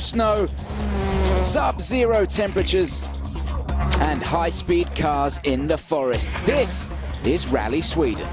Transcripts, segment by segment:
deep snow, sub-zero temperatures, and high-speed cars in the forest. This is Rally Sweden.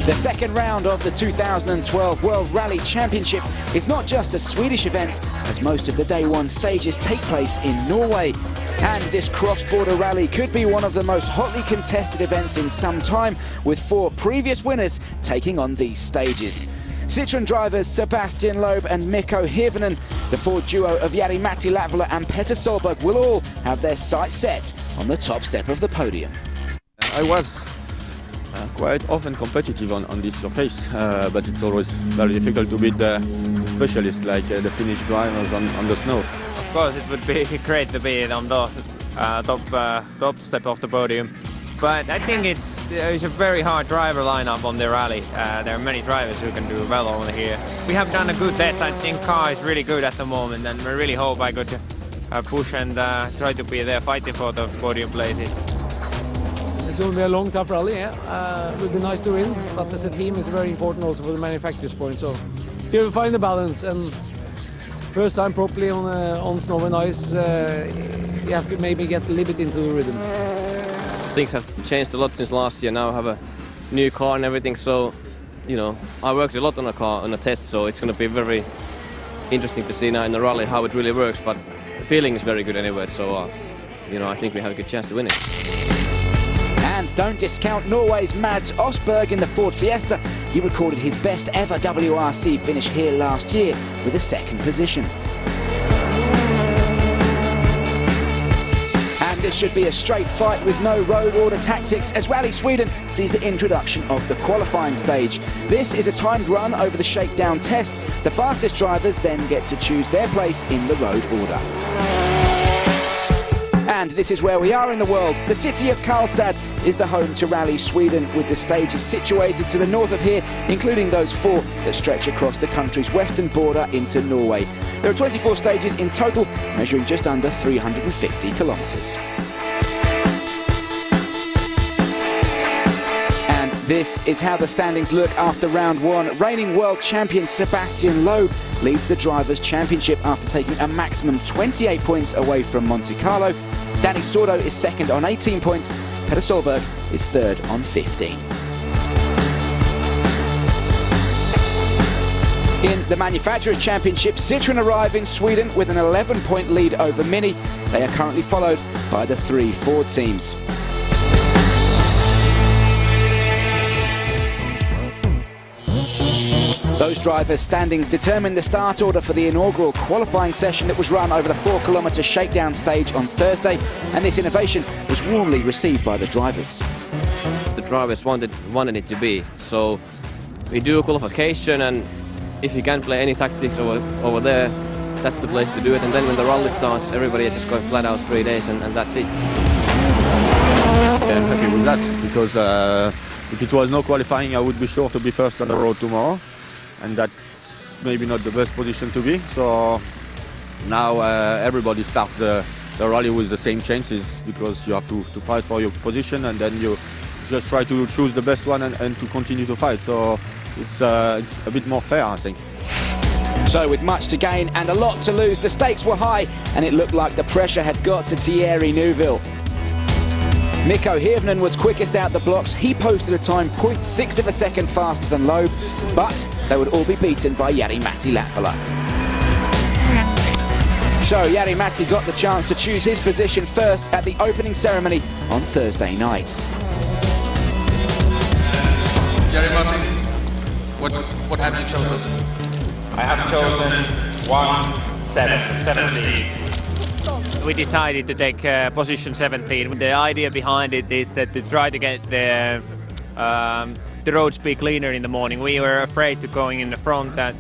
The second round of the 2012 World Rally Championship is not just a Swedish event, as most of the Day 1 stages take place in Norway. And this cross-border rally could be one of the most hotly contested events in some time, with 4 previous winners taking on these stages. Citroën drivers Sebastian Loeb and Mikko Hirvonen, the Ford duo of Jari-Matti Latvala and Petter Solberg, will all have their sights set on the top step of the podium. I was quite often competitive on this surface, but it's always very difficult to beat the specialists like the Finnish drivers on the snow. Of course, it would be great to be on the top step of the podium, but I think it's a very hard driver lineup on the rally. There are many drivers who can do well over here. We have done a good test. I think car is really good at the moment, and we really hope I could push and try to be there fighting for the podium places. It's going to be a long, tough rally. Yeah. It would be nice to win, but as a team, it's very important also for the manufacturer's point. So here we find the balance, and first time properly on snow and ice, you have to maybe get a little bit into the rhythm. Things have changed a lot since last year. Now I have a new car and everything, so you know I worked a lot on a car on a test, so it's going to be very interesting to see now in the rally how it really works. But the feeling is very good anyway, so you know I think we have a good chance to win it. And don't discount Norway's Mads Osberg in the Ford Fiesta. He recorded his best ever WRC finish here last year with a 2nd position. And this should be a straight fight with no road order tactics, as Rally Sweden sees the introduction of the qualifying stage. This is a timed run over the shakedown test. The fastest drivers then get to choose their place in the road order. And this is where we are in the world. The city of Karlstad is the home to Rally Sweden, with the stages situated to the north of here, including those 4 that stretch across the country's western border into Norway. There are 24 stages in total, measuring just under 350 kilometres. And this is how the standings look after round 1. Reigning world champion Sebastian Loeb leads the Drivers' Championship after taking a maximum 28 points away from Monte Carlo. Danny Sordo is 2nd on 18 points. Petter Solberg is 3rd on 15. In the Manufacturers' Championship, Citroën arrive in Sweden with an 11-point lead over Mini. They are currently followed by the 3 Ford teams. Those drivers' standings determine the start order for the inaugural qualifying session that was run over the 4-kilometre shakedown stage on Thursday, and this innovation was warmly received by the drivers. The drivers wanted it to be, so we do a qualification, and if you can play any tactics over there, that's the place to do it. And then when the rally starts, everybody is just going flat out 3 days, and that's it. Yeah, I'm happy with that, because if it was no qualifying, I would be sure to be first on the road tomorrow. And that's maybe not the best position to be. So now everybody starts the rally with the same chances, because you have to fight for your position, and then you just try to choose the best one and to continue to fight. So it's a bit more fair, I think. So with much to gain and a lot to lose, the stakes were high, and it looked like the pressure had got to Thierry Neuville. Mikko Hirvonen was quickest out the blocks. He posted a time 0.6 of a second faster than Loeb, but they would all be beaten by Jari-Matti Latvala. So Jari-Matti got the chance to choose his position first at the opening ceremony on Thursday night. Jari-Matti, what have you chosen? I have chosen 17. We decided to take position 17. The idea behind it is that to try to get the roads be cleaner in the morning. We were afraid to going in the front that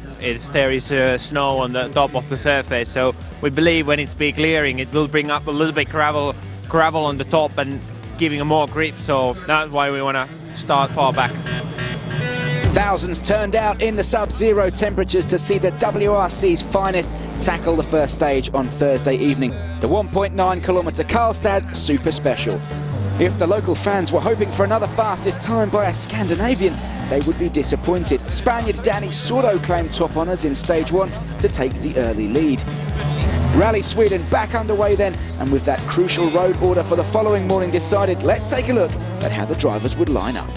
there is snow on the top of the surface. So we believe when it's be clearing, it will bring up a little bit gravel on the top and giving a more grip. So that's why we want to start far back. Thousands turned out in the sub-zero temperatures to see the WRC's finest tackle the first stage on Thursday evening. The 1.9 kilometre Karlstad Super Special. If the local fans were hoping for another fastest time by a Scandinavian, they would be disappointed. Spaniard Dani Sordo claimed top honours in stage 1 to take the early lead. Rally Sweden back underway then, and with that crucial road order for the following morning decided, let's take a look at how the drivers would line up.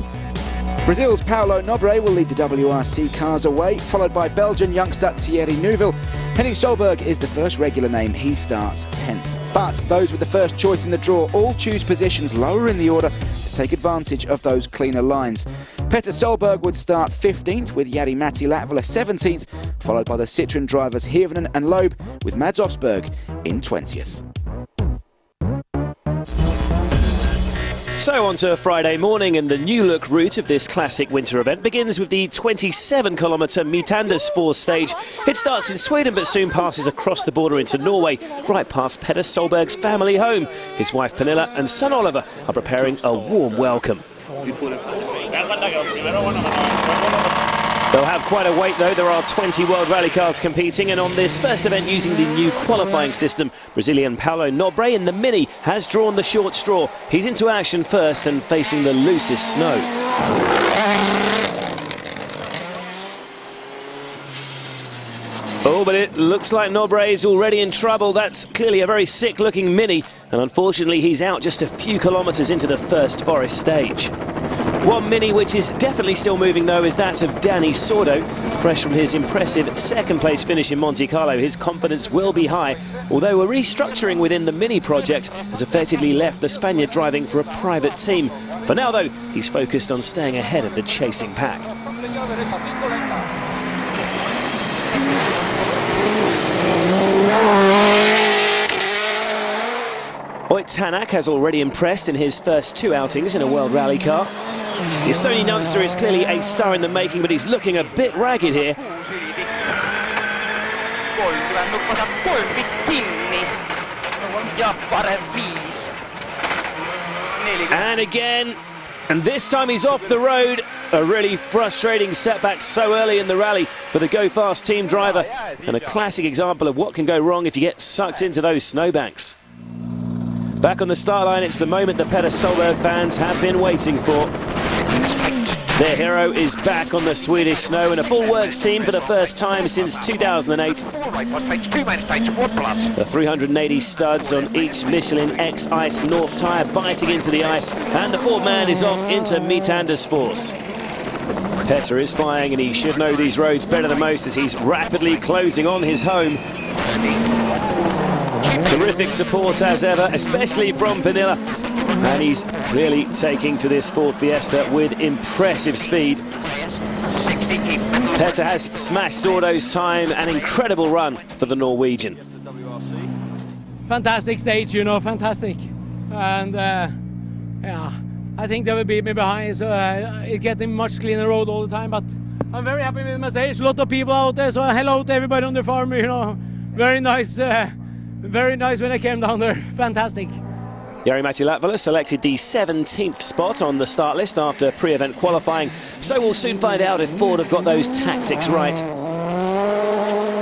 Brazil's Paulo Nobre will lead the WRC cars away, followed by Belgian youngster Thierry Neuville. Henning Solberg is the first regular name, he starts 10th. But those with the first choice in the draw all choose positions lower in the order to take advantage of those cleaner lines. Petter Solberg would start 15th with Jari-Matti Latvala 17th, followed by the Citroën drivers Hirvonen and Loeb, with Mads Osberg in 20th. So on to Friday morning, and the new look route of this classic winter event begins with the 27-kilometre Mitanders stage. It starts in Sweden but soon passes across the border into Norway, right past Petter Solberg's family home. His wife Pernilla and son Oliver are preparing a warm welcome. They'll have quite a wait though. There are 20 World Rally cars competing, and on this first event using the new qualifying system, Brazilian Paulo Nobre in the Mini has drawn the short straw. He's into action first and facing the loosest snow. Oh, but it looks like Nobre is already in trouble. That's clearly a very sick-looking Mini, and unfortunately he's out just a few kilometres into the first forest stage. One Mini which is definitely still moving though is that of Dani Sordo. Fresh from his impressive second-place finish in Monte Carlo, his confidence will be high, although a restructuring within the Mini project has effectively left the Spaniard driving for a private team. For now though, he's focused on staying ahead of the chasing pack. Oyt Tanak has already impressed in his first 2 outings in a World Rally car. The Estonian youngster is clearly a star in the making, but he's looking a bit ragged here. And again, and this time he's off the road. A really frustrating setback so early in the rally for the Go Fast team driver, and a classic example of what can go wrong if you get sucked into those snowbanks. Back on the start line, it's the moment the Petter Solberg fans have been waiting for. Their hero is back on the Swedish snow in a full works team for the first time since 2008. The 380 studs on each Michelin X Ice North tyre biting into the ice, and the Ford man is off into Mitanders Force. Petter is flying, and he should know these roads better than most as he's rapidly closing on his home. Terrific support as ever, especially from Pernilla, and he's clearly taking to this Ford Fiesta with impressive speed. Petter has smashed Sordo's time, an incredible run for the Norwegian. Fantastic stage, you know, fantastic. And yeah, I think they will beat me behind, so it getting much cleaner road all the time, but I'm very happy with my stage. A lot of people out there, so hello to everybody on the farm, you know. Very nice when I came down there, fantastic. Jari-Matti Latvala selected the 17th spot on the start list after pre-event qualifying, so we'll soon find out if Ford have got those tactics right.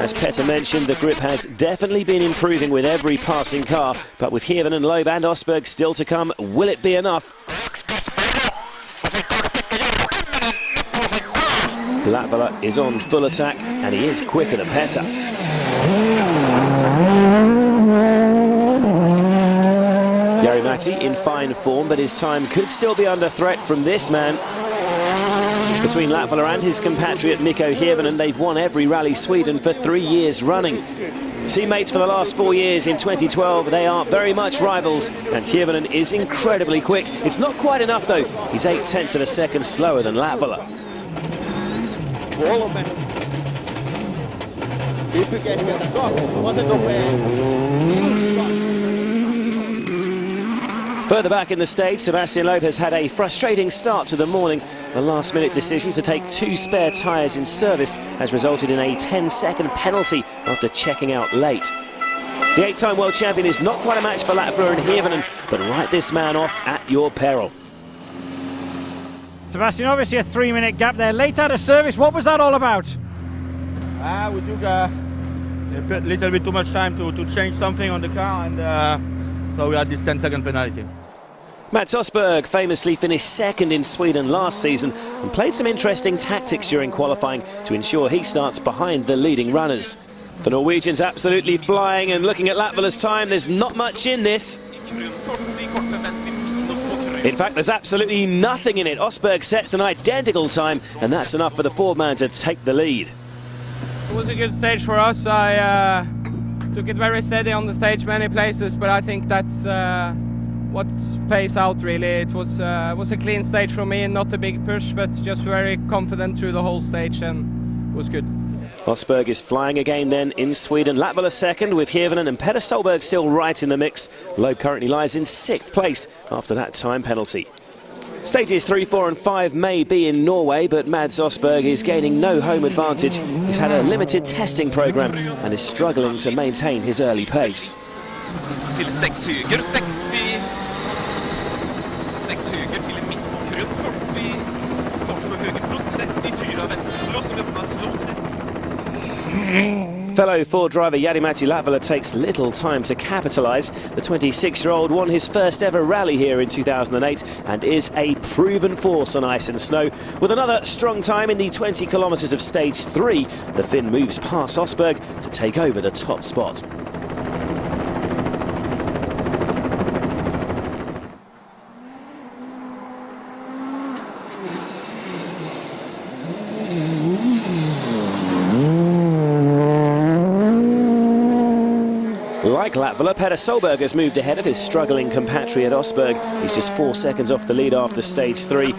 As Petter mentioned, the grip has definitely been improving with every passing car, but with Hirvonen, Loeb and Osberg still to come, will it be enough? Latvala is on full attack, and he is quicker than Petter. Jari-Matti in fine form, but his time could still be under threat from this man. Between Latvala and his compatriot Mikko Hirvonen, they've won every Rally Sweden for 3 years running. Teammates for the last 4 years. In 2012, they are very much rivals, and Hirvonen is incredibly quick. It's not quite enough though. He's 0.8 of a second slower than Latvala. Further back in the stage, Sebastian Loeb has had a frustrating start to the morning. A last-minute decision to take 2 spare tyres in service has resulted in a 10-second penalty after checking out late. The 8-time world champion is not quite a match for Latvala and Hirvonen, but write this man off at your peril. Sebastian, obviously a 3-minute gap there. Late out of service, what was that all about? We took a little bit too much time to change something on the car, and so we had this 10-second penalty. Mats Osberg famously finished second in Sweden last season and played some interesting tactics during qualifying to ensure he starts behind the leading runners. The Norwegian's absolutely flying, and looking at Latvala's time, there's not much in this. In fact, there's absolutely nothing in it. Osberg sets an identical time, and that's enough for the Ford man to take the lead. It was a good stage for us. I took it very steady on the stage many places, but I think that's what pays out really. It was a clean stage for me, not a big push, but just very confident through the whole stage, and it was good. Osberg is flying again then in Sweden. Latvala second, with Hirvonen and Petter Solberg still right in the mix. Loeb currently lies in 6th place after that time penalty. Stages 3, 4 and 5 may be in Norway, but Mads Osberg is gaining no home advantage. He's had a limited testing programme and is struggling to maintain his early pace. Fellow Ford driver Jari-Matti Latvala takes little time to capitalise. The 26-year-old won his first ever rally here in 2008 and is a proven force on ice and snow. With another strong time in the 20 kilometres of stage 3, the Finn moves past Osberg to take over the top spot. Like Latvala, Petter Solberg has moved ahead of his struggling compatriot Osberg. He's just 4 seconds off the lead after stage 3.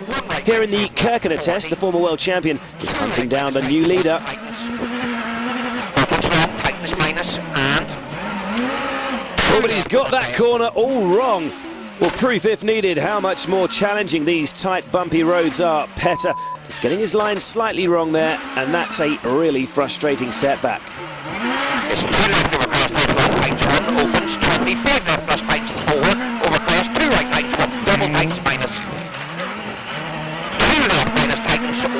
Here in the Kirkener test, the former world champion is hunting down the new leader. Oh, but he's got that corner all wrong. Well, proof if needed how much more challenging these tight, bumpy roads are. Petter just getting his line slightly wrong there, and that's a really frustrating setback. Opens 25 left plus times 4 over class 2 right times 1 double times minus 2 left minus times 1.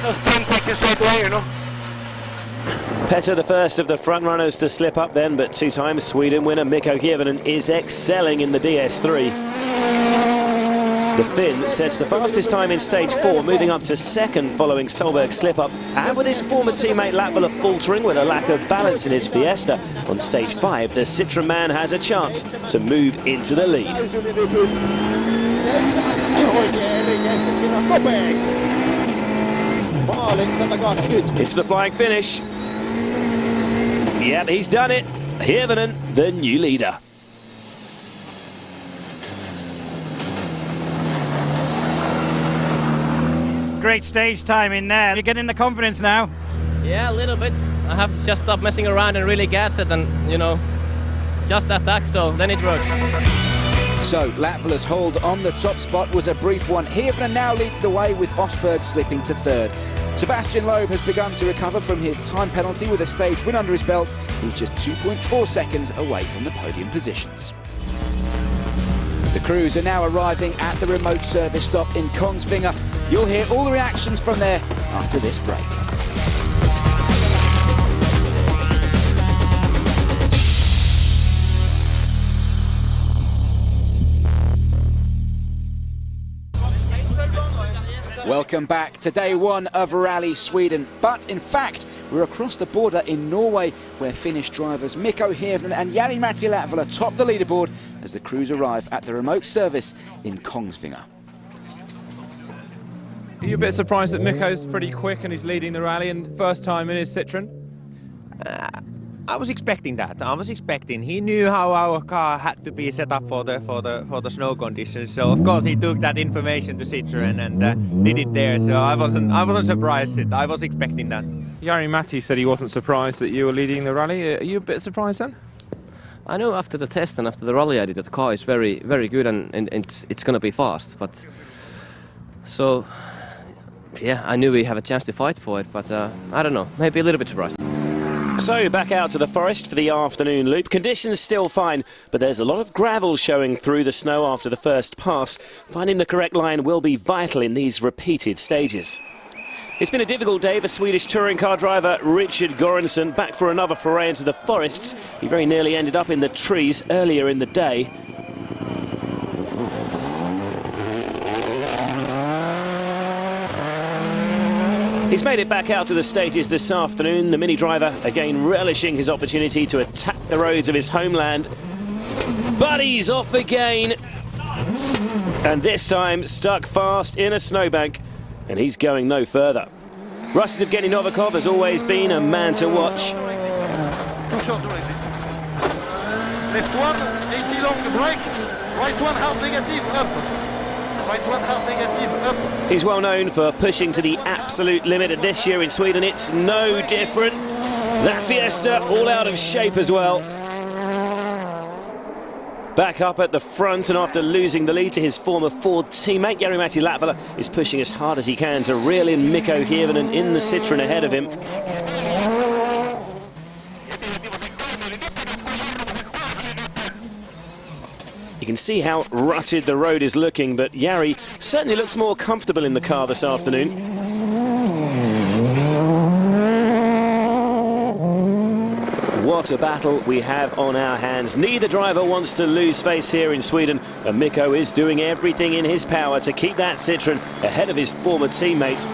Just 10 seconds right away, you know. Petter, the first of the front runners to slip up then, but 2-time Sweden winner Mikko Hirvonen is excelling in the DS3. The Finn sets the fastest time in stage 4, moving up to 2nd following Solberg's slip-up, and with his former teammate Latvala faltering with a lack of balance in his Fiesta. On stage 5, the Citroën man has a chance to move into the lead. Into the flying finish. Yep, he's done it. Hirvonen, the new leader. Great stage time in there. You're getting the confidence now? Yeah, a little bit. I have to just stop messing around and really gas it and, you know, just attack, so then it works. So Latvala's hold on the top spot was a brief one. Hirvonen now leads the way with Osberg slipping to 3rd. Sebastian Loeb has begun to recover from his time penalty with a stage win under his belt. He's just 2.4 seconds away from the podium positions. The crews are now arriving at the remote service stop in Kongsvinger. You'll hear all the reactions from there after this break. Welcome back to day 1 of Rally Sweden, but in fact we're across the border in Norway, where Finnish drivers Mikko Hirvonen and Jari-Matti Latvala top the leaderboard as the crews arrive at the remote service in Kongsvinger. Are you a bit surprised that Mikko's pretty quick and he's leading the rally and first time in his Citroën? I was expecting that. I was expecting. He knew how our car had to be set up for the snow conditions. So of course he took that information to Citroën and did it there. So I wasn't surprised. I was expecting that. Jari-Matti said he wasn't surprised that you were leading the rally. Are you a bit surprised then? I know after the test and after the rally I did that the car is very, very good and it's going to be fast. But so yeah, I knew we have a chance to fight for it. But I don't know, maybe a little bit surprised. So back out to the forest for the afternoon loop. Conditions still fine, but there's a lot of gravel showing through the snow after the first pass. Finding the correct line will be vital in these repeated stages. It's been a difficult day for Swedish touring car driver Richard Göransson, back for another foray into the forests. He very nearly ended up in the trees earlier in the day. He's made it back out to the stages this afternoon, the Mini driver again relishing his opportunity to attack the roads of his homeland. But he's off again, and this time stuck fast in a snowbank, and he's going no further. Russia's Evgeny Novikov has always been a man to watch. Left one, 80 long break, right one half negative, up. Right one half negative, up. He's well known for pushing to the absolute limit, and this year in Sweden it's no different. That Fiesta all out of shape as well. Back up at the front, and after losing the lead to his former Ford teammate, Jari-Matti Latvala is pushing as hard as he can to reel in Mikko Hirvonen in the Citroen ahead of him. You can see how rutted the road is looking, but Jari certainly looks more comfortable in the car this afternoon. What a battle we have on our hands. Neither driver wants to lose face here in Sweden, and Mikko is doing everything in his power to keep that Citroen ahead of his former teammate.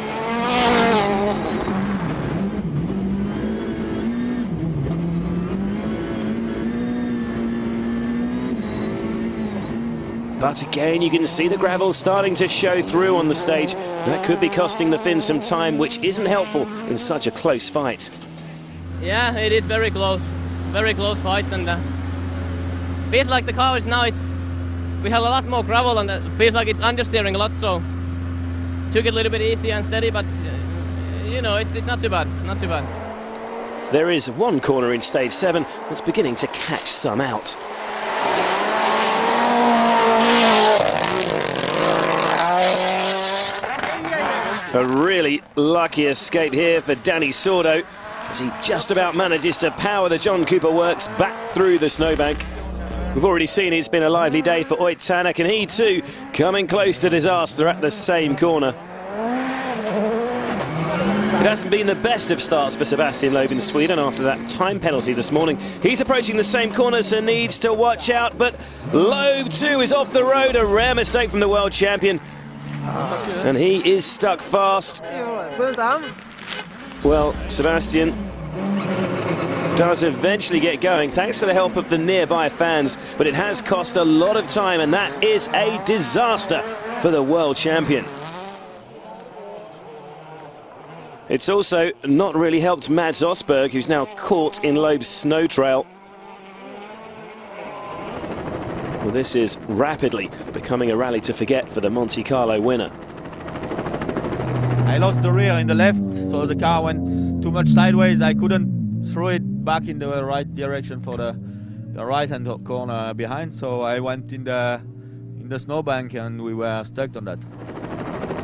But again, you can see the gravel starting to show through on the stage. That could be costing the Finns some time, which isn't helpful in such a close fight. Yeah, it is very close fight, and feels like the car is now, we have a lot more gravel, and it feels like it's understeering a lot, so took it a little bit easy and steady, but you know, it's not too bad, not too bad. There is one corner in stage 7 that's beginning to catch some out. A really lucky escape here for Danny Sordo, as he just about manages to power the John Cooper works back through the snowbank. We've already seen it's been a lively day for Oyt Tänak, and he too coming close to disaster at the same corner. It hasn't been the best of starts for Sebastian Loeb in Sweden after that time penalty this morning. He's approaching the same corner, so needs to watch out, but Loeb too is off the road, a rare mistake from the world champion. And he is stuck fast. Well, Sebastian does eventually get going, thanks to the help of the nearby fans, but it has cost a lot of time, and that is a disaster for the world champion. It's also not really helped Mads Osberg, who's now caught in Loeb's snow trail. Well, this is rapidly becoming a rally to forget for the Monte Carlo winner. I lost the rear in the left, so the car went too much sideways. I couldn't throw it back in the right direction for the right-hand corner behind, so I went in the snowbank, and we were stuck on that.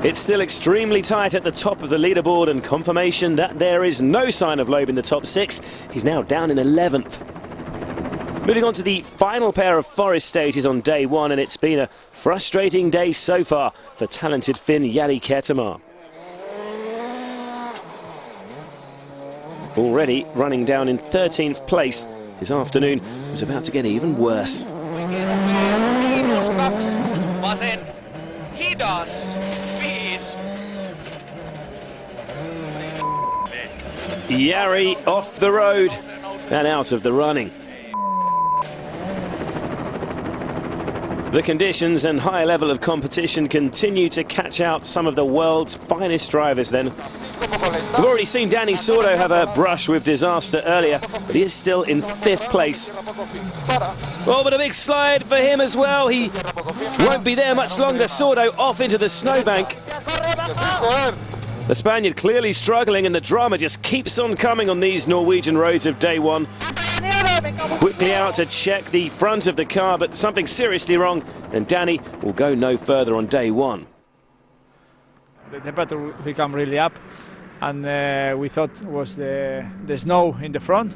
It's still extremely tight at the top of the leaderboard, and confirmation that there is no sign of Loeb in the top 6. He's now down in 11th. Moving on to the final pair of forest stages on day 1, and it's been a frustrating day so far for talented Finn Jari Ketämaa. Already running down in 13th place, his afternoon was about to get even worse. Jari off the road and out of the running. The conditions and high level of competition continue to catch out some of the world's finest drivers then. We've already seen Danny Sordo have a brush with disaster earlier, but he is still in 5th place. Oh, but a big slide for him as well. He won't be there much longer. Sordo off into the snowbank. The Spaniard clearly struggling, and the drama just keeps on coming on these Norwegian roads of day 1. Quickly out to check the front of the car, but something seriously wrong, and Danny will go no further on day 1. The temperature became really up, and we thought it was the snow in the front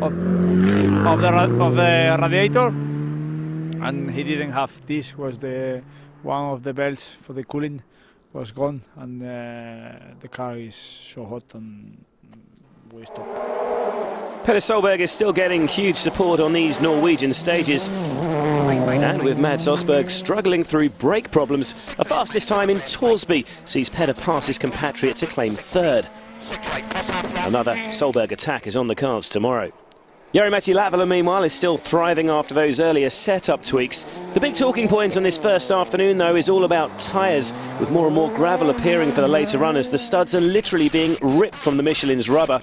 of the radiator, and he didn't have this. Was the one of the belts for the cooling was gone, and the car is so hot, and we stopped. Petter Solberg is still getting huge support on these Norwegian stages. And with Mads Østberg struggling through brake problems, a fastest time in Torsby sees Petter pass his compatriot to claim third. Another Solberg attack is on the cards tomorrow. Jari-Matti Latvala, meanwhile, is still thriving after those earlier setup tweaks. The big talking point on this first afternoon, though, is all about tyres, with more and more gravel appearing for the later runners. The studs are literally being ripped from the Michelin's rubber.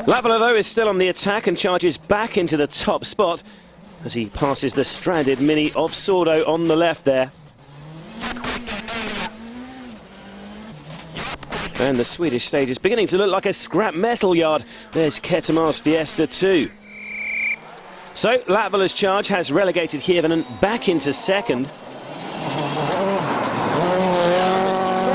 Latvala, though, is still on the attack and charges back into the top spot as he passes the stranded Mini of Sordo on the left there. And the Swedish stage is beginning to look like a scrap metal yard. There's Ketema's Fiesta 2. So Latvala's charge has relegated Hirvonen back into second.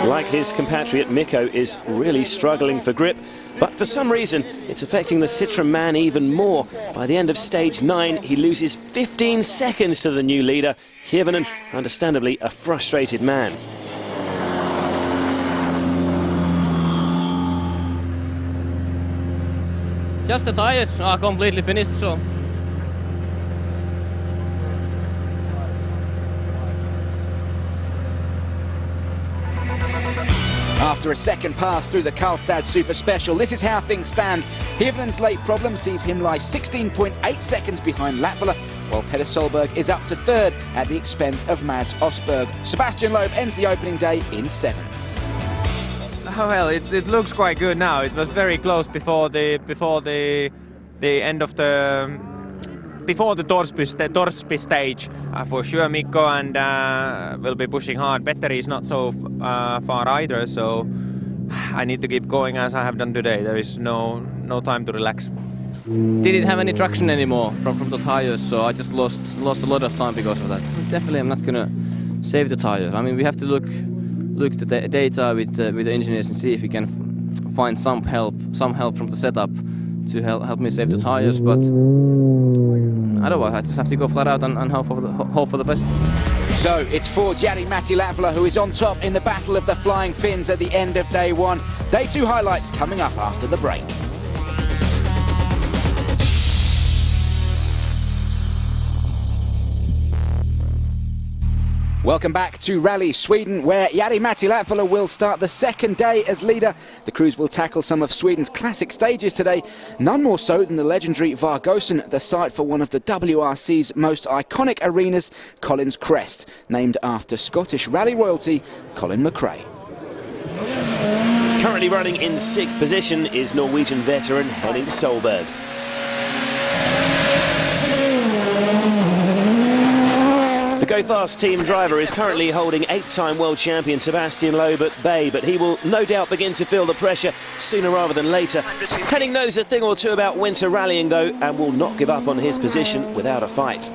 Like his compatriot, Mikko is really struggling for grip. But for some reason, it's affecting the Citroën man even more. By the end of stage 9, he loses 15 seconds to the new leader. Hirvonen, understandably, a frustrated man. Just the tires are completely finished, so. After a second pass through the Karlstad Super Special, this is how things stand. Hirvonen's late problem sees him lie 16.8 seconds behind Latvala, while Petter Solberg is up to third at the expense of Mads Østberg. Sebastian Loeb ends the opening day in 7th. Oh, well, it looks quite good now. It was very close before the end of the Torsby stage. For sure, Mikko and will be pushing hard. Petteri is not so far either, so I need to keep going as I have done today. There is no time to relax. Didn't have any traction anymore from the tires, so I just lost a lot of time because of that. Definitely, I'm not gonna save the tires. I mean, we have to look at the data with the engineers and see if we can find some help from the setup to help me save the tires. But otherwise, I just have to go flat out and hope for the best. So it's for Jari-Matti Latvala, who is on top in the battle of the Flying Finns at the end of day 1. Day 2 highlights coming up after the break. Welcome back to Rally Sweden, where Jari-Matti Latvala will start the second day as leader. The crews will tackle some of Sweden's classic stages today, none more so than the legendary Vargåsen, the site for one of the WRC's most iconic arenas, Collins Crest, named after Scottish rally royalty Colin McRae. Currently running in 6th position is Norwegian veteran Henning Solberg. The Go Fast team driver is currently holding 8-time world champion Sebastian Loeb at bay, but he will no doubt begin to feel the pressure sooner rather than later. Henning knows a thing or two about winter rallying though, and will not give up on his position without a fight.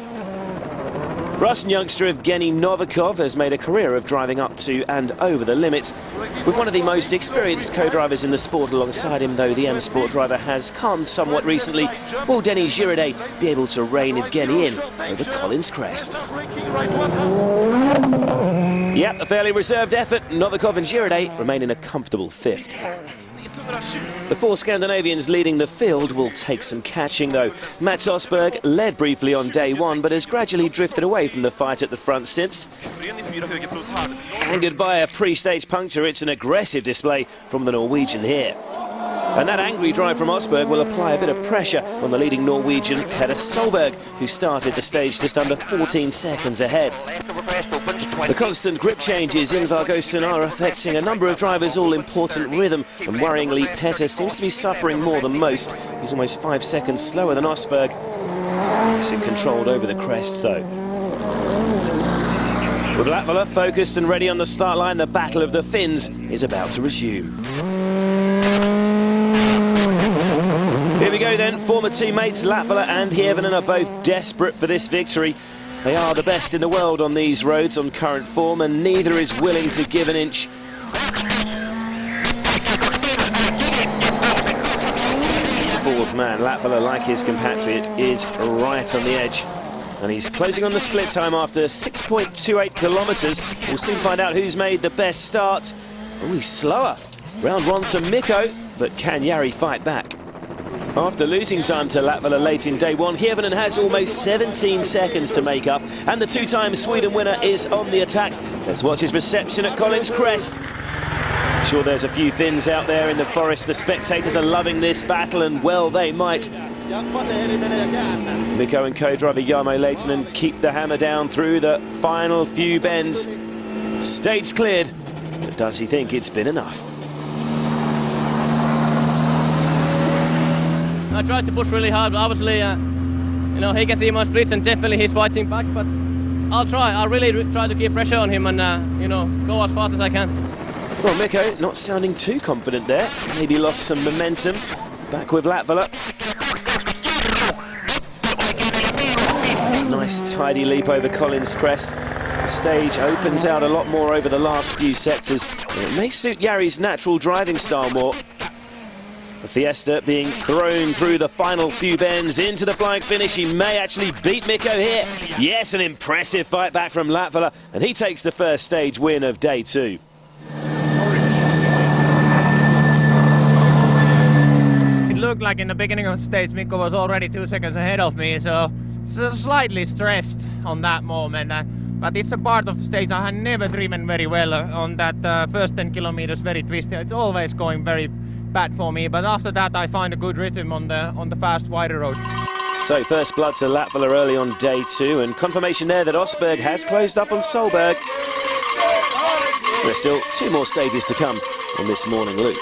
Russian youngster Evgeny Novikov has made a career of driving up to and over the limit. With one of the most experienced co-drivers in the sport alongside him, though the M-Sport driver has calmed somewhat recently, will Denis Girardet be able to rein Evgeny in over Collins Crest? Yep, a fairly reserved effort. Novikov and Girardet remain in a comfortable 5th. The 4 Scandinavians leading the field will take some catching though. Mads Østberg led briefly on day 1 but has gradually drifted away from the fight at the front since. Angered by a pre-stage puncture, it's an aggressive display from the Norwegian here. And that angry drive from Østberg will apply a bit of pressure on the leading Norwegian Petter Solberg, who started the stage just under 14 seconds ahead. The constant grip changes in Vargåsen are affecting a number of drivers' all-important rhythm, and worryingly, Petter seems to be suffering more than most. He's almost 5 seconds slower than Østberg. He's controlled over the crests, though. With Latvala focused and ready on the start line, the battle of the Finns is about to resume. Here we go then. Former teammates Latvala and Hirvonen are both desperate for this victory. They are the best in the world on these roads on current form, and neither is willing to give an inch. Fourth man, Latvala, like his compatriot, is right on the edge. And he's closing on the split time after 6.28 kilometres. We'll soon find out who's made the best start. Oh, he's slower. Round one to Mikko, but can Jari fight back? After losing time to Latvala late in day one, Hirvonen has almost 17 seconds to make up, and the two-time Sweden winner is on the attack. Let's watch his reception at Collins Crest. I'm sure there's a few Finns out there in the forest. The spectators are loving this battle, and well, they might. Mikko and co-driver Jarmo Leitonen keep the hammer down through the final few bends. Stage cleared, but does he think it's been enough? I tried to push really hard, but obviously, you know, he can see my splits and definitely he's fighting back, but I'll try. I'll really try to keep pressure on him and, you know, go as fast as I can. Well, Mikko not sounding too confident there. Maybe lost some momentum. Back with Latvala. Nice tidy leap over Collins Crest. The stage opens out a lot more over the last few sectors. And it may suit Jari's natural driving style more. The Fiesta being thrown through the final few bends into the flying finish. He may actually beat Mikko here. Yes, an impressive fight back from Latvala, and he takes the first stage win of day two. It looked like in the beginning of the stage Mikko was already 2 seconds ahead of me, so slightly stressed on that moment. But it's a part of the stage. I had never driven very well on that first 10 kilometers, very twisty. It's always going very bad for me, but after that I find a good rhythm on the fast wider road. So first blood to Latvala early on day two, and confirmation there that Osberg has closed up on Solberg. There's still two more stages to come on this morning loop.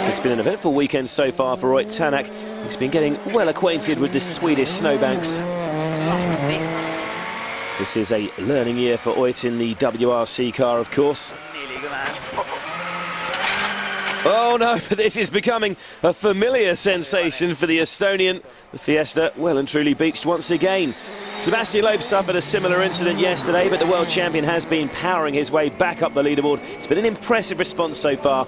It's been an eventful weekend so far for Oit Tanak. He's been getting well acquainted with the Swedish snowbanks. This is a learning year for Oit in the WRC car, of course. Oh no, but this is becoming a familiar sensation for the Estonian. The Fiesta well and truly beached once again. Sebastian Loeb suffered a similar incident yesterday, but the world champion has been powering his way back up the leaderboard. It's been an impressive response so far.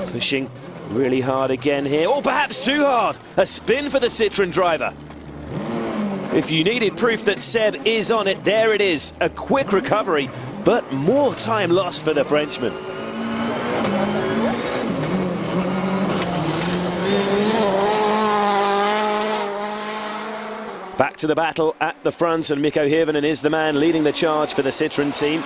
Pushing really hard again here, or perhaps too hard. A spin for the Citroën driver. If you needed proof that Seb is on it, there it is. A quick recovery, but more time lost for the Frenchman. Back to the battle at the front, and Mikko Hirvonen is the man leading the charge for the Citroën team.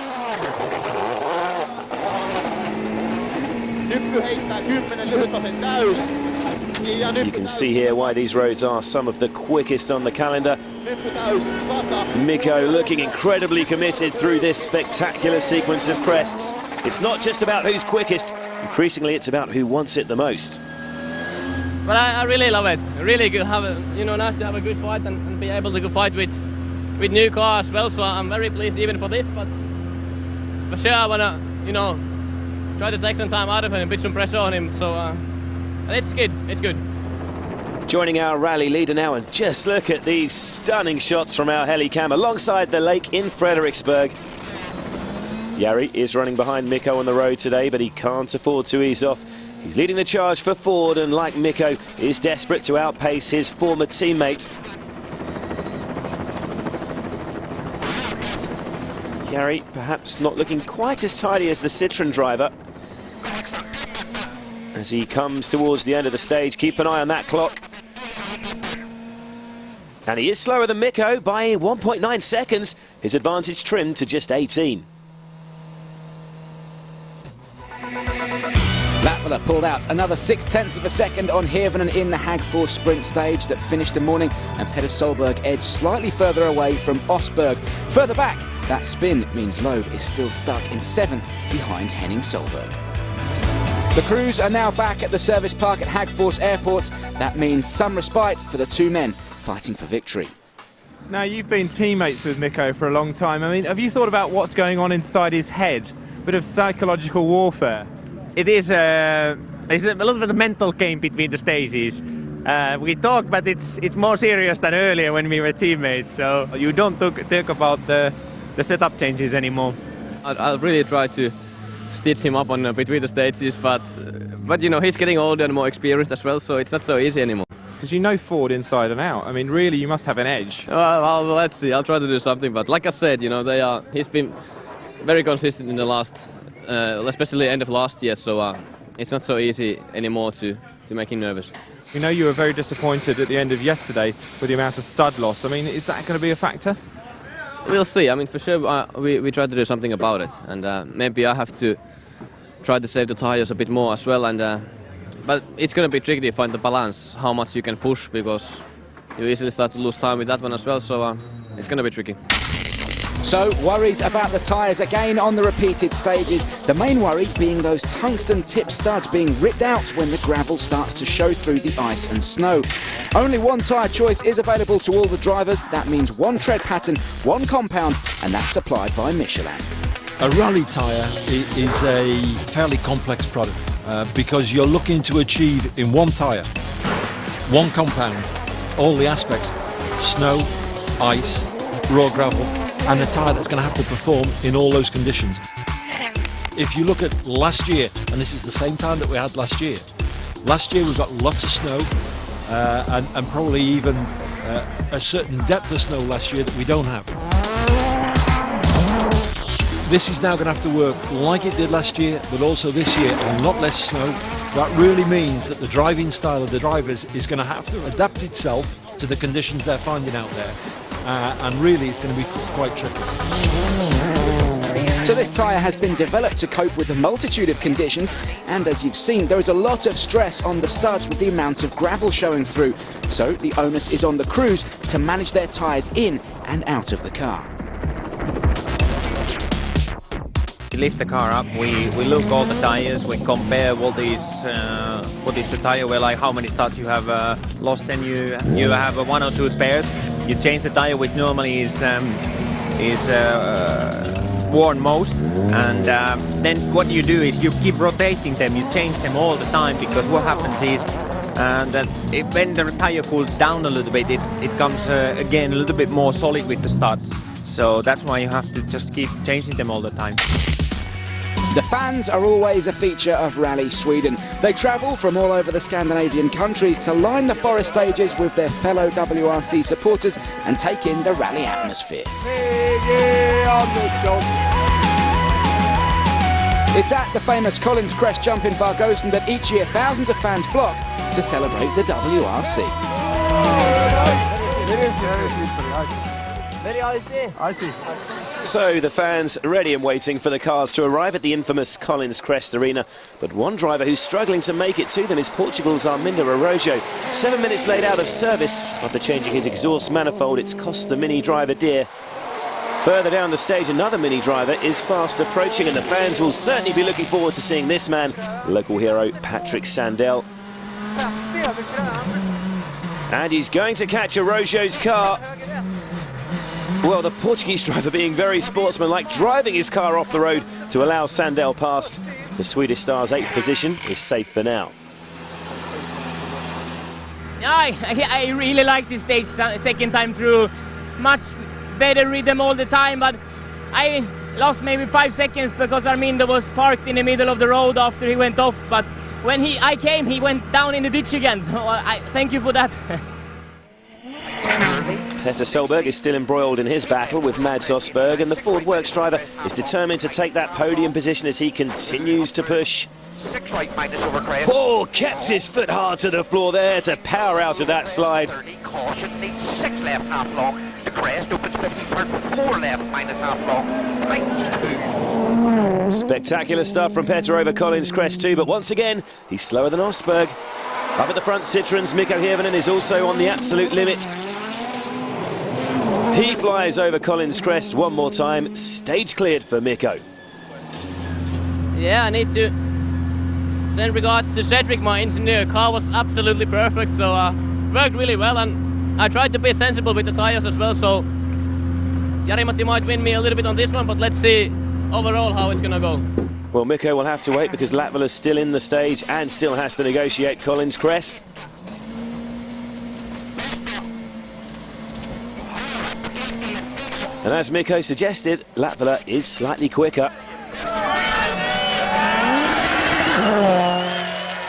You can see here why these roads are some of the quickest on the calendar. Mikko looking incredibly committed through this spectacular sequence of crests. It's not just about who's quickest, increasingly it's about who wants it the most. But I really love it. Really good. Nice to have a good fight and be able to go fight with new cars as well. So I'm very pleased even for this. But for sure I wanna, try to take some time out of him and put some pressure on him. So it's good. It's good. Joining our rally leader now, and just look at these stunning shots from our helicam alongside the lake in Frederiksberg. Jari is running behind Mikko on the road today, but he can't afford to ease off. He's leading the charge for Ford, and like Mikko, is desperate to outpace his former teammate. Jari perhaps not looking quite as tidy as the Citroën driver. As he comes towards the end of the stage, keep an eye on that clock. And he is slower than Mikko by 1.9 seconds. His advantage trimmed to just 18. Latvala pulled out another 0.6 of a second on Hirvonen in the Hagfors sprint stage that finished the morning, and Petter Solberg edged slightly further away from Osberg. Further back, that spin means Loeb is still stuck in 7th behind Henning Solberg. The crews are now back at the service park at Hagfors Airport. That means some respite for the two men fighting for victory. Now, you've been teammates with Mikko for a long time. I mean, have you thought about what's going on inside his head? A bit of psychological warfare. It is it's a little bit of a mental game between the stages. We talk, but it's more serious than earlier when we were teammates. So you don't talk about the setup changes anymore. I'll really try to stitch him up on between the stages, but he's getting older and more experienced as well, so it's not so easy anymore. Because you know Ford inside and out. I mean, really, you must have an edge. Well, let's see. I'll try to do something. But like I said, you know, he's been very consistent in the last, especially end of last year. So it's not so easy anymore to make him nervous. You know, you were very disappointed at the end of yesterday with the amount of stud loss. I mean, is that going to be a factor? We'll see. I mean, for sure, we try to do something about it, and maybe I have to try to save the tires a bit more as well. And but it's going to be tricky to find the balance, how much you can push, because you easily start to lose time with that one as well. So it's going to be tricky. So, worries about the tyres again on the repeated stages. The main worry being those tungsten tip studs being ripped out when the gravel starts to show through the ice and snow. Only one tyre choice is available to all the drivers. That means one tread pattern, one compound, and that's supplied by Michelin. A rally tyre is a fairly complex product because you're looking to achieve in one tyre, one compound, all the aspects: snow, ice, raw gravel, and a tyre that's going to have to perform in all those conditions. If you look at last year, and this is the same time that we had last year we've got lots of snow and probably even a certain depth of snow last year that we don't have. This is now going to have to work like it did last year, but also this year on a lot less snow. So that really means that the driving style of the drivers is going to have to adapt itself to the conditions they're finding out there. And really it's going to be quite tricky. So this tyre has been developed to cope with a multitude of conditions, and as you've seen, there is a lot of stress on the studs with the amount of gravel showing through. So the onus is on the crews to manage their tyres in and out of the car. We lift the car up, we look all the tires, we compare what is the tire wear, like how many studs you have lost, and you have one or two spares. You change the tire, which normally is worn most, and then what you do is you keep rotating them, you change them all the time, because what happens is that when the tire cools down a little bit, it comes again a little bit more solid with the studs. So that's why you have to just keep changing them all the time. The fans are always a feature of Rally Sweden. They travel from all over the Scandinavian countries to line the forest stages with their fellow WRC supporters and take in the rally atmosphere. It's at the famous Collins Crest jump in Bargosen that each year thousands of fans flock to celebrate the WRC. So the fans ready and waiting for the cars to arrive at the infamous Collins Crest Arena. But one driver who's struggling to make it to them is Portugal's Armindo Araújo. 7 minutes laid out of service after changing his exhaust manifold. It's cost the Mini driver dear. Further down the stage, another Mini driver is fast approaching, and the fans will certainly be looking forward to seeing this man, local hero Patrick Sandell. And he's going to catch Araújo's car. Well, the Portuguese driver being very sportsmanlike, driving his car off the road to allow Sandell past. The Swedish star's 8th position is safe for now. I really like this stage second time through. Much better rhythm all the time, but I lost maybe 5 seconds because Armindo was parked in the middle of the road after he went off. But when I came, he went down in the ditch again. So I thank you for that. Petter Solberg is still embroiled in his battle with Mads Osberg, and the Ford Works driver is determined to take that podium position as he continues to push. 6 right minus over crest. Oh, kept his foot hard to the floor there to power out of that slide. 30, caution, needs 6 left half long. The crest opens 50, turn 4 left minus half long. Right 2. Spectacular stuff from Petter over Collins Crest too, but once again, he's slower than Osberg. Up at the front, Citroen's Mikko Hirvonen is also on the absolute limit. He flies over Collins Crest one more time. Stage cleared for Mikko. Yeah, I need to send regards to Cedric. My engineer. Car was absolutely perfect, so worked really well, and I tried to be sensible with the tires as well, so Jari-Matti might win me a little bit on this one, but let's see overall how it's gonna go. Well, Mikko will have to wait because Latvala's still in the stage and still has to negotiate Collins Crest. And as Mikko suggested, Latvala is slightly quicker.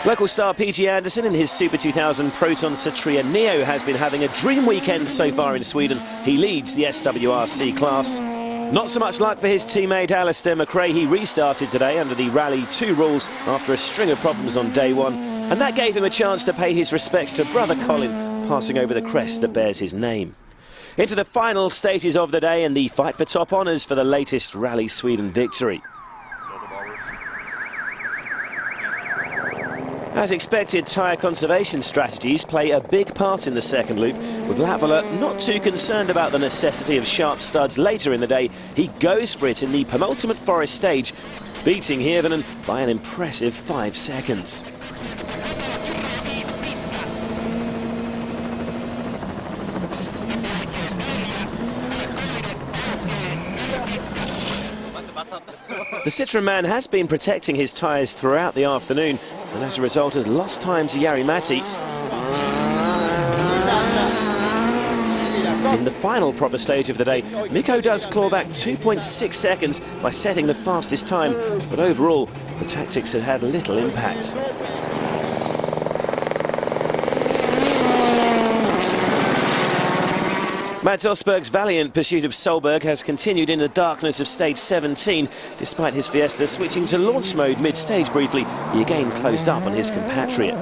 Local star PG Anderson in his Super 2000 Proton Satria Neo has been having a dream weekend so far in Sweden. He leads the SWRC class. Not so much luck for his teammate Alistair McRae. He restarted today under the Rally 2 rules after a string of problems on day one, and that gave him a chance to pay his respects to brother Colin, passing over the crest that bears his name. Into the final stages of the day and the fight for top honours for the latest Rally Sweden victory. As expected, tyre conservation strategies play a big part in the second loop, with Latvala not too concerned about the necessity of sharp studs later in the day. He goes for it in the penultimate forest stage, beating Hirvonen by an impressive 5 seconds. The Citroen man has been protecting his tyres throughout the afternoon, and as a result has lost time to Jari Matti. In the final proper stage of the day, Mikko does claw back 2.6 seconds by setting the fastest time, but overall the tactics had had little impact. Mats Osberg's valiant pursuit of Solberg has continued in the darkness of stage 17. Despite his Fiesta switching to launch mode mid-stage briefly, he again closed up on his compatriot.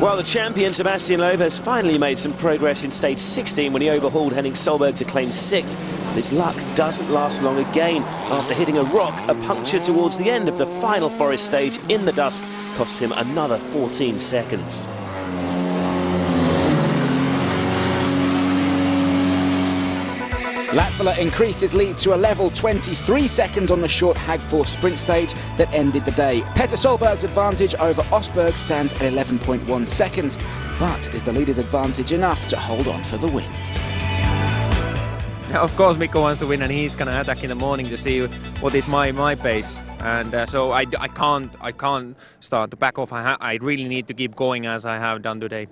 While the champion Sebastian Loeb has finally made some progress in stage 16 when he overhauled Henning Solberg to claim 6th, his luck doesn't last long again. After hitting a rock, a puncture towards the end of the final forest stage in the dusk cost him another 14 seconds. Latvala increased his lead to a level 23 seconds on the short Hagfors sprint stage that ended the day. Petter Solberg's advantage over Osberg stands at 11.1 seconds, but is the leader's advantage enough to hold on for the win? Of course Mikko wants to win, and he's going to attack in the morning to see what is my pace, and so I can't start to back off. I really need to keep going as I have done today.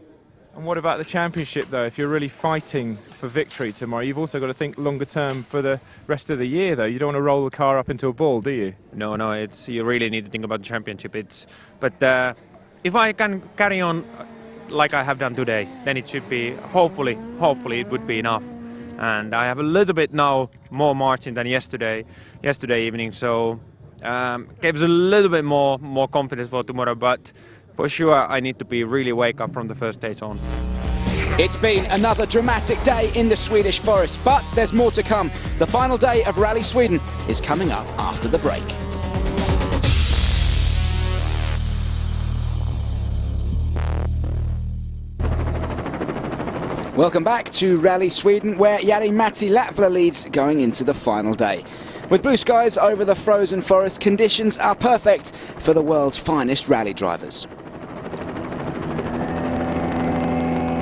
And what about the championship, though? If you're really fighting for victory tomorrow, you've also got to think longer term for the rest of the year, though. You don't want to roll the car up into a ball, do you? No, you really need to think about the championship. But if I can carry on like I have done today, then it should be, hopefully it would be enough. And I have a little bit now more margin than yesterday evening, so gives a little bit more confidence for tomorrow. But for sure, I need to be really wake up from the first stage on. It's been another dramatic day in the Swedish forest, but there's more to come. The final day of Rally Sweden is coming up after the break. Welcome back to Rally Sweden, where Jari Matti Latvala leads going into the final day. With blue skies over the frozen forest, conditions are perfect for the world's finest rally drivers.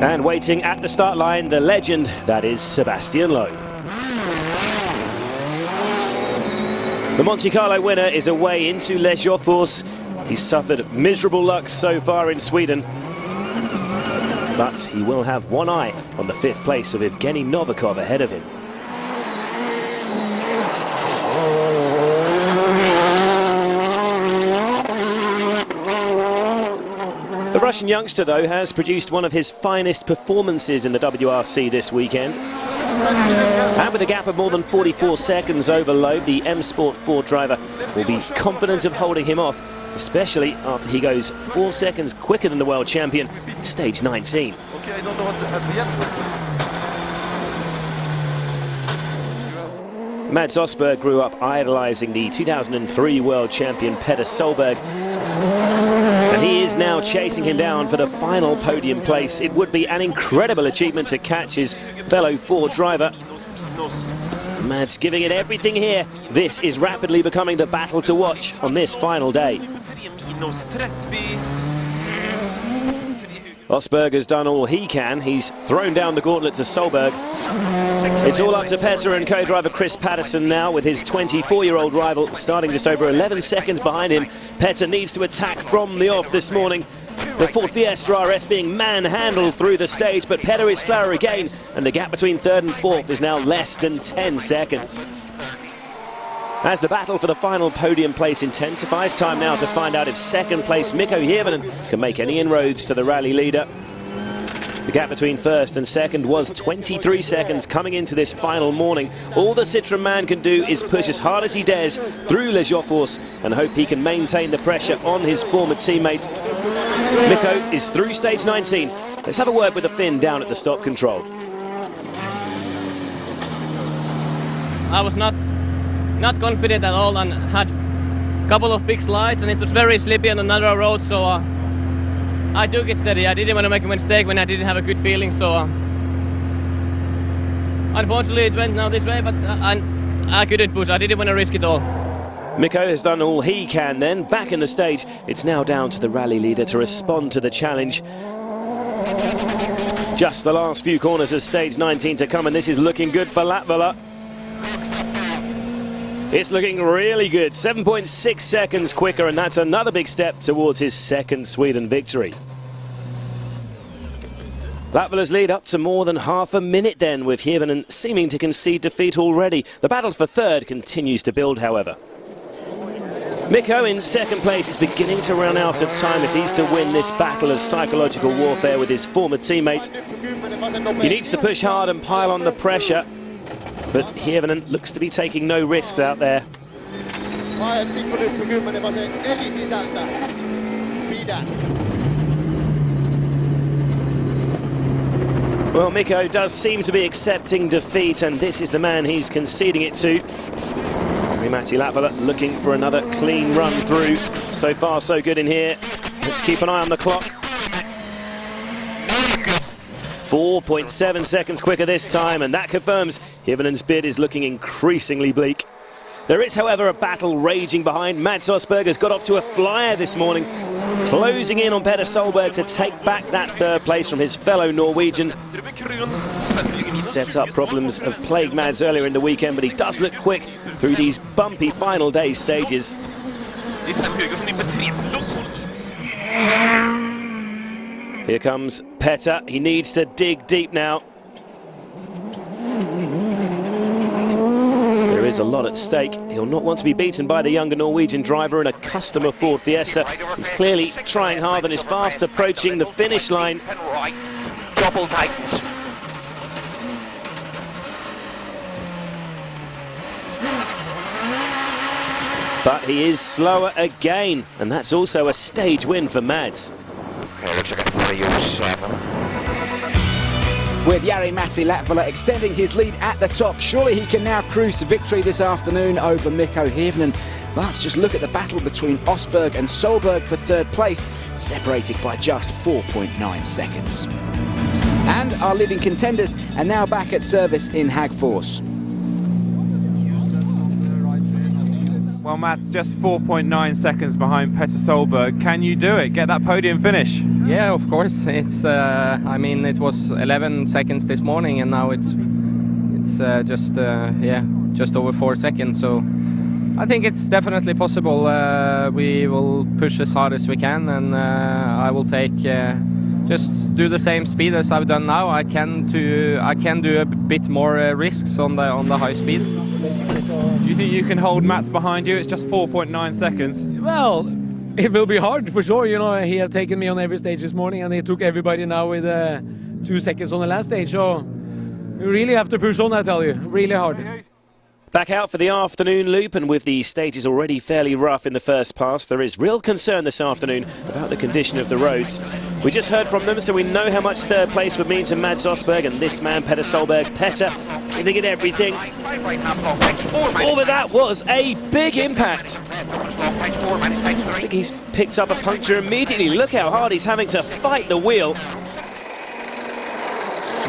And waiting at the start line, the legend that is Sebastian Loeb. The Monte Carlo winner is away into Les Joffors. He's suffered miserable luck so far in Sweden, but he will have one eye on the 5th place of Evgeny Novikov ahead of him. The Russian youngster, though, has produced one of his finest performances in the WRC this weekend. And with a gap of more than 44 seconds over Loeb, the M Sport 4 driver will be confident of holding him off, especially after he goes 4 seconds quicker than the world champion in stage 19. Okay, I don't know what to have yet. Mats Osberg grew up idolising the 2003 world champion Petter Solberg, and he is now chasing him down for the final podium place. It would be an incredible achievement to catch his fellow Ford driver. Mats giving it everything here. This is rapidly becoming the battle to watch on this final day. Osberg has done all he can. He's thrown down the gauntlet to Solberg. It's all up to Petter and co-driver Chris Patterson now, with his 24-year-old rival starting just over 11 seconds behind him. Petter needs to attack from the off this morning. The Ford Fiesta RS being manhandled through the stage, but Petter is slower again, and the gap between 3rd and 4th is now less than 10 seconds. As the battle for the final podium place intensifies, time now to find out if second place Mikko Hirvonen can make any inroads to the rally leader. The gap between first and second was 23 seconds coming into this final morning. All the Citroën man can do is push as hard as he dares through Les Joffors and hope he can maintain the pressure on his former teammates. Mikko is through stage 19. Let's have a word with the Finn down at the stop control. I was not confident at all and had a couple of big slides, and it was very slippy on another road, so I took it steady. I didn't want to make a mistake when I didn't have a good feeling, so unfortunately it went now this way, but I couldn't push. I didn't want to risk it all. Mikko has done all he can then. Back in the stage, it's now down to the rally leader to respond to the challenge. Just the last few corners of stage 19 to come, and this is looking good for Latvala. It's looking really good, 7.6 seconds quicker, and that's another big step towards his second Sweden victory. Latvala's lead up to more than half a minute then, with Hirvonen seeming to concede defeat already. The battle for third continues to build, however. Mikko in second place is beginning to run out of time if he's to win this battle of psychological warfare with his former teammate. He needs to push hard and pile on the pressure. But Hirvonen looks to be taking no risks out there. Well, Mikko does seem to be accepting defeat, and this is the man he's conceding it to. Matti Latvala looking for another clean run through. So far, so good in here. Let's keep an eye on the clock. 4.7 seconds quicker this time, and that confirms Hirvonen's bid is looking increasingly bleak. There is, however, a battle raging behind. Mads Osberg has got off to a flyer this morning, closing in on Petter Solberg to take back that third place from his fellow Norwegian. He set up problems of plagued Mads earlier in the weekend, but he does look quick through these bumpy final day stages. Here comes Petter. He needs to dig deep now. There is a lot at stake. He'll not want to be beaten by the younger Norwegian driver in a customer Ford Fiesta. He's clearly trying hard and is fast approaching the finish line. Double tightens. But he is slower again, and that's also a stage win for Mads. Okay, looks like a 307. With Jari-Matti Latvala extending his lead at the top, surely he can now cruise to victory this afternoon over Mikko Hirvonen. But just look at the battle between Osberg and Solberg for third place, separated by just 4.9 seconds. And our leading contenders are now back at service in Hagfors. Well, Mats, just 4.9 seconds behind Petter Solberg. Can you do it? Get that podium finish? Yeah, of course. It's. I mean, it was 11 seconds this morning, and now it's just over 4 seconds. So I think it's definitely possible. We will push as hard as we can, and I will take just do the same speed as I've done now. I can do a bit more risks on the high speed. Do you think you can hold Mats behind you? It's just 4.9 seconds. Well, it will be hard for sure. You know, he have taken me on every stage this morning, and he took everybody now with 2 seconds on the last stage. So you really have to push on, I tell you, really hard. Back out for the afternoon loop, and with the stages already fairly rough in the first pass, there is real concern this afternoon about the condition of the roads. We just heard from them, so we know how much third place would mean to Mads Osberg and this man, Petter Solberg. Petter giving it everything. All of that was a big impact. I think he's picked up a puncture immediately. Look how hard he's having to fight the wheel.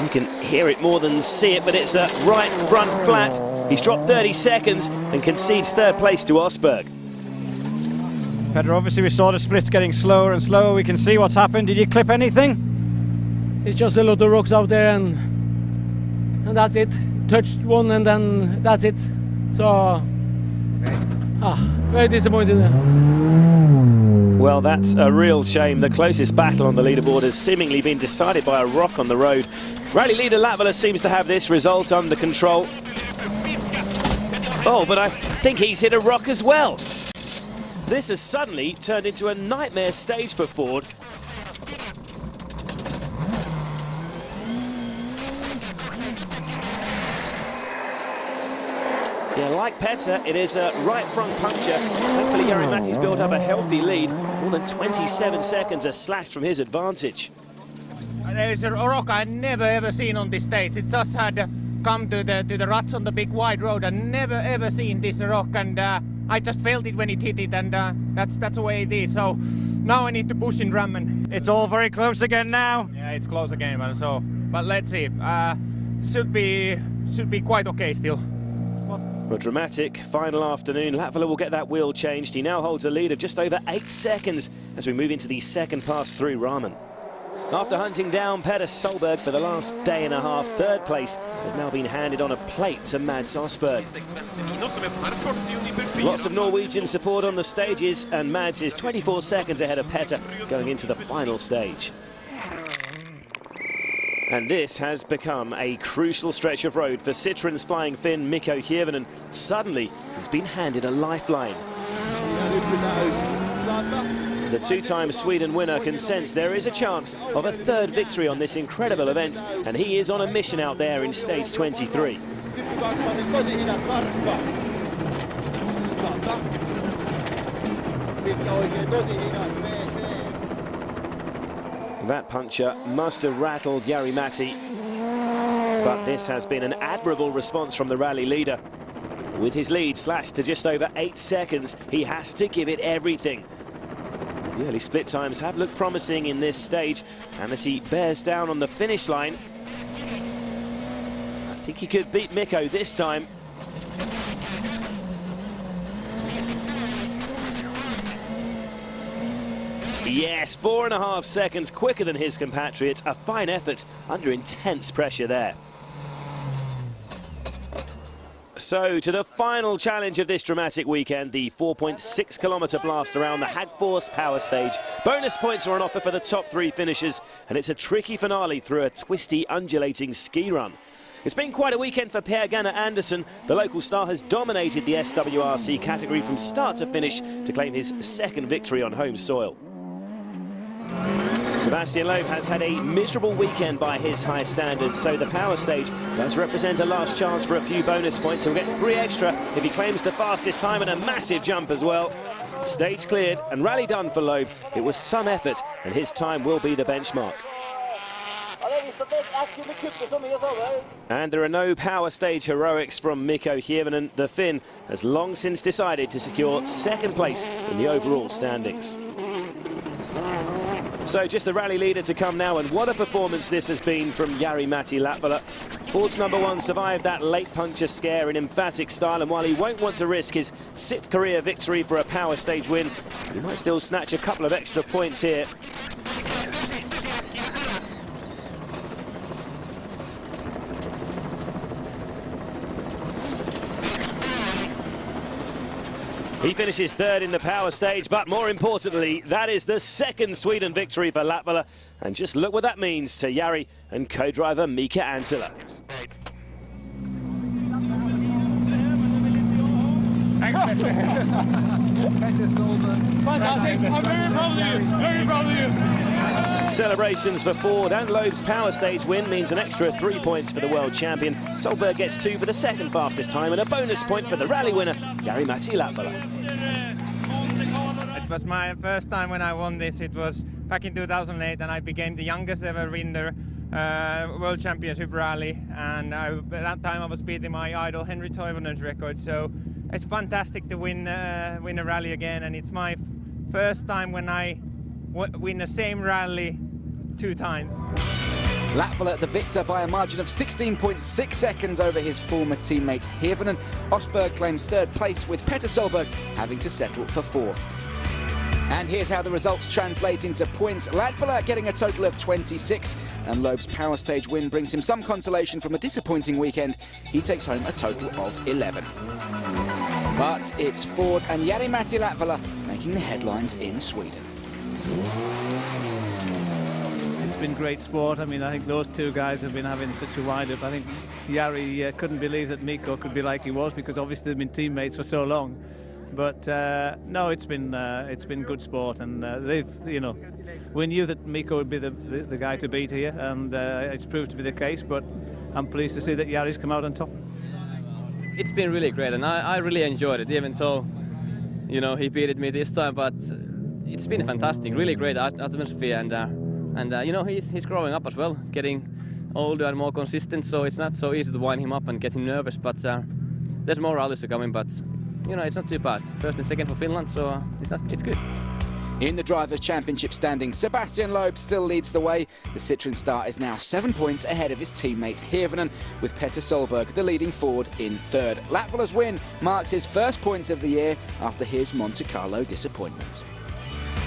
You can hear it more than see it, but it's a right front flat. He's dropped 30 seconds and concedes third place to Osberg. Petter, obviously we saw the splits getting slower and slower. We can see what's happened. Did you clip anything? It's just a lot of rocks out there, and that's it. Touched one, and then that's it. So, very disappointed. Well, that's a real shame. The closest battle on the leaderboard has seemingly been decided by a rock on the road. Rally leader Latvala seems to have this result under control. Oh, but I think he's hit a rock as well. This has suddenly turned into a nightmare stage for Ford. Yeah, like Petter, it is a right front puncture. Thankfully, Jari-Matti's built up a healthy lead. More than 27 seconds are slashed from his advantage. There's a rock I never ever seen on this stage. It just had come to the ruts on the big wide road. I never ever seen this rock, and I just felt it when it hit it, and that's the way it is. So now I need to push in Drammen. It's all very close again now. Yeah, it's close again, man. So, but let's see. Should be quite okay still. A dramatic final afternoon. Latvala will get that wheel changed. He now holds a lead of just over 8 seconds as we move into the second pass through Rahmen. After hunting down Petter Solberg for the last day and a half, third place has now been handed on a plate to Mads Osberg. Lots of Norwegian support on the stages, and Mads is 24 seconds ahead of Petter going into the final stage. And this has become a crucial stretch of road for Citroen's flying Finn Mikko Hirvonen. Suddenly, he's been handed a lifeline. The two-time Sweden winner can sense there is a chance of a third victory on this incredible event, and he is on a mission out there in stage 23. That puncture must have rattled Jari-Matti, but this has been an admirable response from the rally leader. With his lead slashed to just over 8 seconds, he has to give it everything. The early split times have looked promising in this stage, and as he bears down on the finish line, I think he could beat Mikko this time. Yes, 4.5 seconds quicker than his compatriot. A fine effort under intense pressure there. So, to the final challenge of this dramatic weekend, the 4.6-kilometre blast around the Hagfors power stage. Bonus points are on offer for the top 3 finishers, and it's a tricky finale through a twisty, undulating ski run. It's been quite a weekend for Per Ganna Andersen. The local star has dominated the SWRC category from start to finish to claim his second victory on home soil. Sebastian Loeb has had a miserable weekend by his high standards, so the power stage does represent a last chance for a few bonus points. He'll get 3 extra if he claims the fastest time and a massive jump as well. Stage cleared and rally done for Loeb. It was some effort, and his time will be the benchmark. And there are no power stage heroics from Mikko Hirvonen. The Finn has long since decided to secure second place in the overall standings. So just the rally leader to come now, and what a performance this has been from Jari-Matti Latvala. Ford's #1 survived that late puncture scare in emphatic style, and while he won't want to risk his 6th career victory for a power stage win, he might still snatch a couple of extra points here. He finishes 3rd in the power stage, but more importantly, that is the 2nd Sweden victory for Latvala. And just look what that means to Jari and co-driver Mika Anttila. Fantastic. I'm very proud of you. Very proud of you. Celebrations for Ford, and Loeb's power stage win means an extra 3 points for the world champion. Solberg gets 2 for the second fastest time, and a bonus point for the rally winner, Jari-Matti Latvala. It was my first time when I won this. It was back in 2008, and I became the youngest ever winner World Championship rally. And at that time I was beating my idol Henri Toivonen's record. So it's fantastic to win a rally again, and it's my first time when I win the same rally 2 times. Latvala the victor by a margin of 16.6 seconds over his former teammate Hirvonen. Osberg claims 3rd place, with Petter Solberg having to settle for 4th. And here's how the results translate into points. Latvala getting a total of 26, and Loeb's power stage win brings him some consolation from a disappointing weekend. He takes home a total of 11. But it's Ford and Jari-Matti Latvala making the headlines in Sweden. been great sport. I mean, I think those two guys have been having such a wind-up. I think Jari couldn't believe that Mikko could be like he was, because obviously they've been teammates for so long. But no, it's been good sport, and we knew that Mikko would be the guy to beat here, and it's proved to be the case. But I'm pleased to see that Jari's come out on top. It's been really great, and I really enjoyed it, even though he beat me this time. But it's been fantastic, really great atmosphere, and he's growing up as well, getting older and more consistent. So it's not so easy to wind him up and get him nervous. But there's more rallies coming, but it's not too bad. First and second for Finland, so it's good. In the Drivers' Championship standing, Sebastian Loeb still leads the way. The Citroën star is now 7 points ahead of his teammate Hirvonen, with Petter Solberg the leading forward in third. Latvala's win marks his first points of the year after his Monte Carlo disappointment.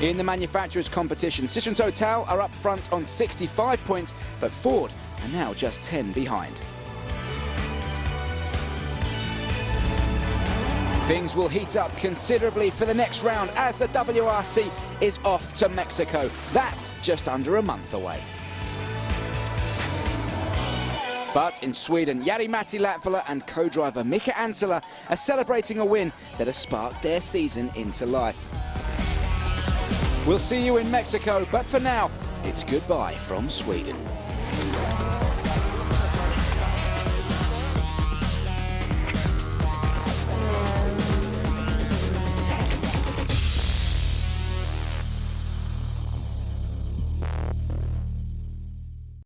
In the manufacturers' competition, Citroën Total are up front on 65 points, but Ford are now just 10 behind. Things will heat up considerably for the next round as the WRC is off to Mexico. That's just under a month away. But in Sweden, Jari-Matti Latvala and co-driver Mika Anttila are celebrating a win that has sparked their season into life. We'll see you in Mexico, but for now, it's goodbye from Sweden.